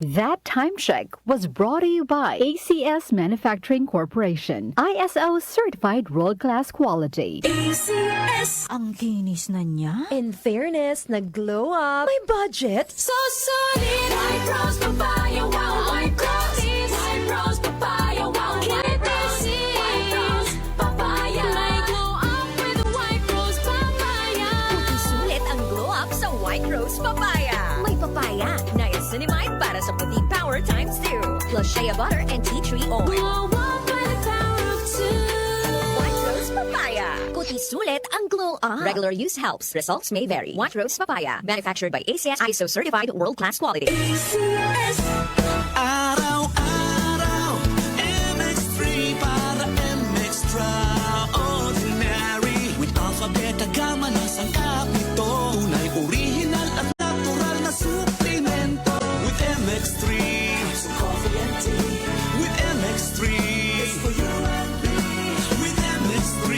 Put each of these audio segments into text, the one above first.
That time check was brought to you by ACS Manufacturing Corporation, ISO certified world-class quality. ACS! Ang kinis na niya. In fairness, nag-glow up. May budget. So solid, White Rose Papaya, wow, White Rose. White Rose Papaya, wow, White Rose. White Rose Papaya. May glow up with White Rose Papaya. Puti sulit ang glow up sa White Rose Papaya. May papaya, niacinamide para sa puti power times 2. Plus shea butter and tea tree oil. Glow up by the power of 2. White Rose Papaya. Puti sulit ang glow up. Regular use helps. Results may vary. White Rose Papaya. Manufactured by ACS ISO certified world-class quality. ACS. Araw-araw, MX3 para MX-Traordinary. With alphabet agama na sangkap nito. Tunay original at natural na suplemento. With MX3, so coffee and tea. With MX3, it's for you and me. With MX3,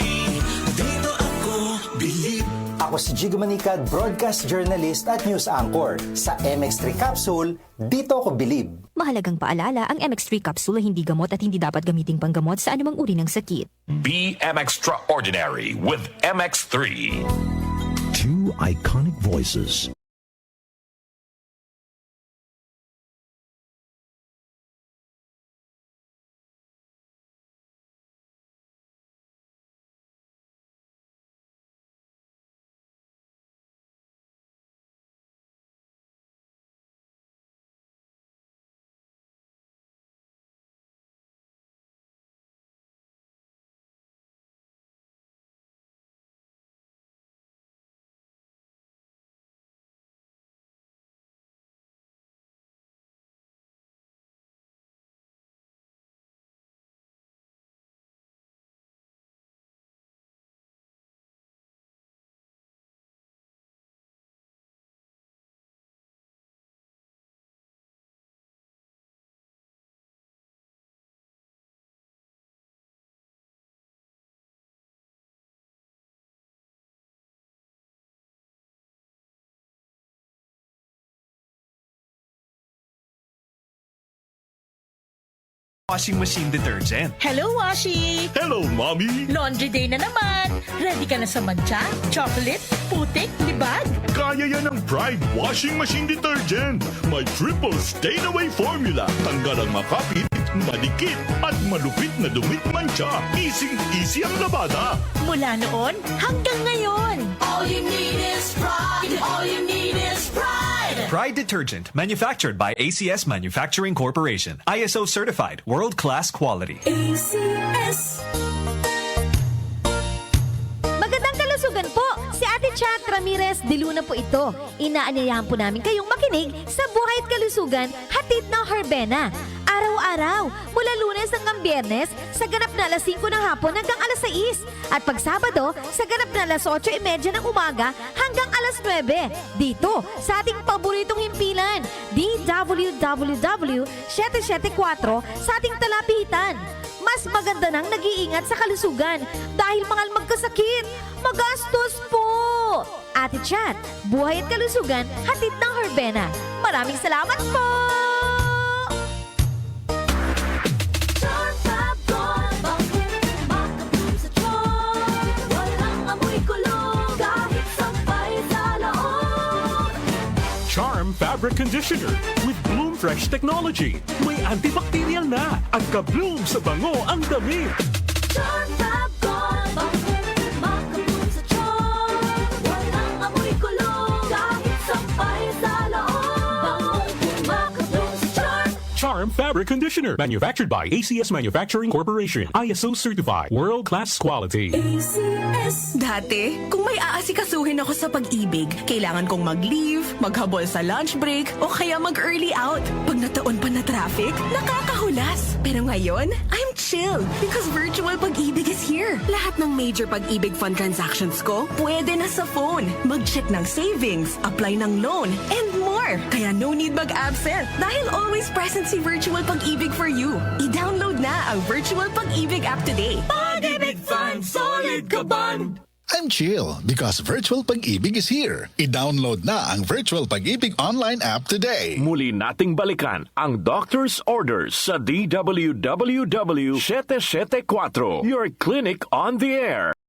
dito ako believe. Ako si Jigo Manicad, broadcast journalist at news anchor. Sa MX3 Capsule, dito ako believe. Mahalagang paalala, ang MX3 capsule ay hindi gamot at hindi dapat gamiting panggamot sa anumang uri ng sakit. Be Extraordinary with MX3. Two iconic voices. Washing machine detergent. Hello, Washi! Hello, Mommy! Laundry day na naman! Ready ka na sa mancha, chocolate, putik, libag? Kaya yan ang Pride Washing Machine Detergent. May triple stain-away formula. Tanggal ang makapit, malikit, at malupit na dumit mancha. Easy ang labada. Mula noon hanggang ngayon! All you need is pride. All you need is pride. Pride Detergent, manufactured by ACS Manufacturing Corporation. ISO certified, world-class quality. ACS. Magandang kalusugan po! Si Ate Chat Ramirez de Luna po ito. Inaanyayahan po namin kayong makinig sa Buhay at Kalusugan, hatid ng Herbena. Araw-araw, mula Lunes hanggang Biyernes, sa ganap na alas 5 ng hapon hanggang alas 6. At pag Sabado, sa ganap na alas 8:30 ng umaga hanggang alas 9. Dito, sa ating paboritong himpilan, DWWW 774 sa ating talapitan. Mas maganda nang nag-iingat sa kalusugan dahil mahal magkasakit. Magastos po! Ate Chat, Buhay at Kalusugan, hatid ng Herbena. Maraming salamat po! Charm Fabric Conditioner with Bloom Fresh Technology. May antibacterial na at ka-bloom sa bango ang damit. Charm Fab Gold. Bakit makabloom sa charm? Walang amoy kulong kahit sampay sa loob. Makabloom sa charm. Charm Fabric Conditioner. Manufactured by ACS Manufacturing Corporation. ISO certified. World-class quality. ACS. Dati, kung may aasikasuhin ako sa pag-ibig, kailangan kong mag-leave, maghabol sa lunch break, o kaya mag-early out. Pag nataon pa na traffic, nakakahulas. Pero ngayon, I'm chill because virtual pag-ibig is here. Lahat ng major pag-ibig fund transactions ko, pwede na sa phone. Mag-check ng savings, apply ng loan, and more. Kaya no need mag-absent dahil always present si Virtual Pag-ibig for you. I-download na ang Virtual Pag-ibig app today. Pag-ibig Fund, solid ka band. I'm chill because Virtual Pag-ibig is here. I-download na ang Virtual Pag-ibig online app today. Muli nating balikan ang Doctor's Orders sa DWWW 774, your clinic on the air.